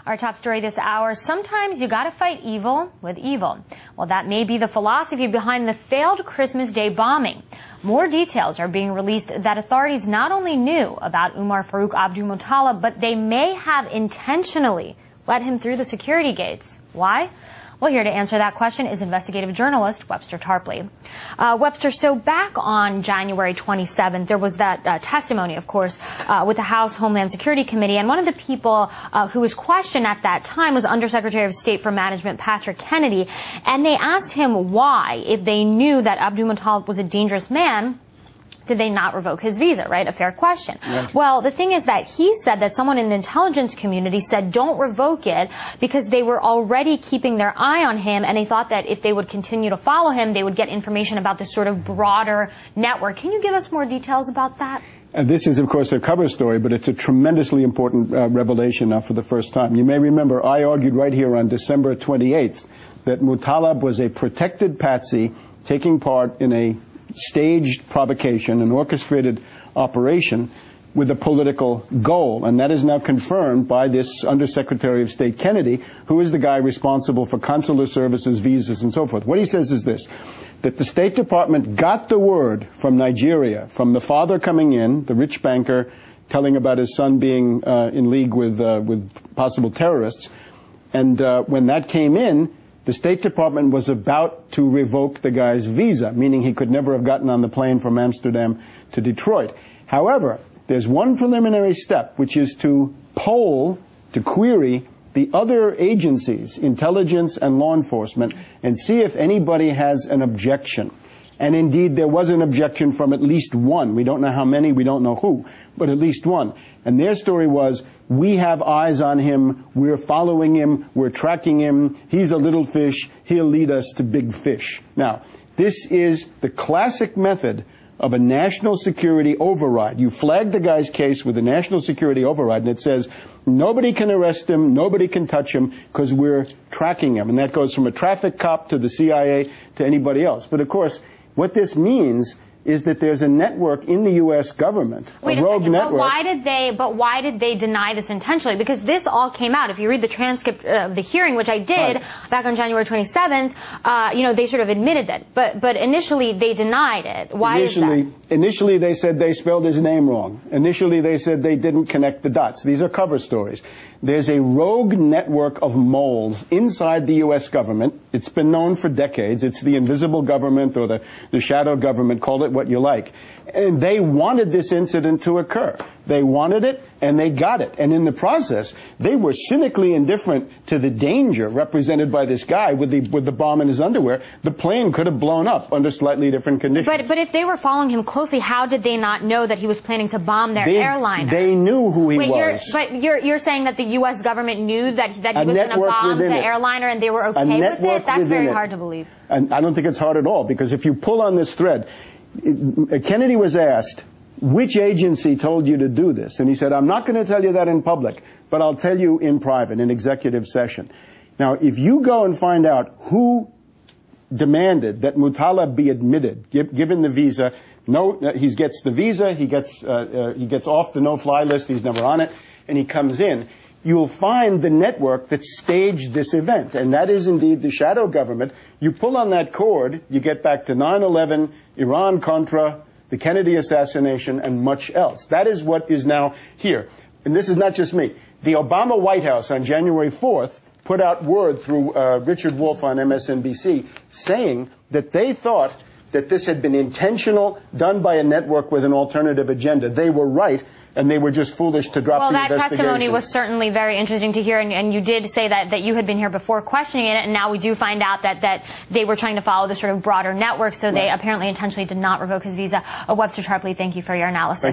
Our top story this hour, sometimes you gotta fight evil with evil. Well, that may be the philosophy behind the failed Christmas Day bombing. More details are being released that authorities not only knew about Umar Farouk Abdulmutallab, but they may have intentionally let him through the security gates. Why? Well, here to answer that question is investigative journalist Webster Tarpley. Webster, so back on January 27th, there was that testimony, of course, with the House Homeland Security Committee, and one of the people who was questioned at that time was Undersecretary of State for Management Patrick Kennedy, and they asked him why, if they knew that Abdulmutallab was a dangerous man, did they not revoke his visa, right? A fair question. Yeah. Well, the thing is that he said that someone in the intelligence community said don't revoke it because they were already keeping their eye on him, and they thought that if they would continue to follow him, they would get information about this sort of broader network. Can you give us more details about that? This is, of course, a cover story, but it's a tremendously important revelation now for the first time. You may remember I argued right here on December 28th that Mutallab was a protected patsy taking part in a staged provocation, an orchestrated operation with a political goal. And that is now confirmed by this Undersecretary of State Kennedy, who is the guy responsible for consular services, visas, and so forth. What he says is this, that the State Department got the word from Nigeria, from the father coming in, the rich banker, telling about his son being in league with possible terrorists. And when that came in, the State Department was about to revoke the guy's visa, meaning he could never have gotten on the plane from Amsterdam to Detroit. However, there's one preliminary step, which is to poll, to query the other agencies, intelligence and law enforcement, and see if anybody has an objection. And indeed, there was an objection from at least one. We don't know how many, we don't know who, but at least one. And their story was, we have eyes on him, we're following him, we're tracking him, he's a little fish, he'll lead us to big fish. Now, this is the classic method of a national security override. You flag the guy's case with a national security override, and it says, nobody can arrest him, nobody can touch him, because we're tracking him. And that goes from a traffic cop to the CIA to anybody else. But of course, what this means is that there's a network in the U.S. government, a rogue network. But why did they deny this intentionally? Because this all came out. If you read the transcript of the hearing, which I did back on January 27th, they sort of admitted that. But initially they denied it. Why is that? Initially they said they spelled his name wrong. Initially they said they didn't connect the dots. These are cover stories. There's a rogue network of moles inside the U.S. government. It's been known for decades. It's the invisible government or the shadow government, call it what you like. And they wanted this incident to occur. They wanted it, and they got it. And in the process, they were cynically indifferent to the danger represented by this guy with the bomb in his underwear. The plane could have blown up under slightly different conditions. But if they were following him closely, how did they not know that he was planning to bomb their airliner? They knew who he was. But you're saying that the U.S. government knew that he was going to bomb the airliner and they were okay with it? That's very hard to believe. And I don't think it's hard at all, because if you pull on this thread, Kennedy was asked, which agency told you to do this? And he said, I'm not going to tell you that in public, but I'll tell you in private, in executive session. Now, if you go and find out who demanded that Mutallab be admitted, given the visa, he gets the visa, he gets off the no-fly list, he's never on it, and he comes in, you'll find the network that staged this event, and that is indeed the shadow government. You pull on that cord, you get back to 9/11, Iran-Contra, the Kennedy assassination, and much else. That is what is now here. And this is not just me. The Obama White House on January 4th put out word through Richard Wolff on MSNBC saying that they thought that this had been intentional, done by a network with an alternative agenda. They were right, and they were just foolish to drop the investigation. Well, that testimony was certainly very interesting to hear, and you did say that you had been here before questioning it, and now we do find out that they were trying to follow this sort of broader network, so they apparently intentionally did not revoke his visa. Webster Tarpley, thank you for your analysis.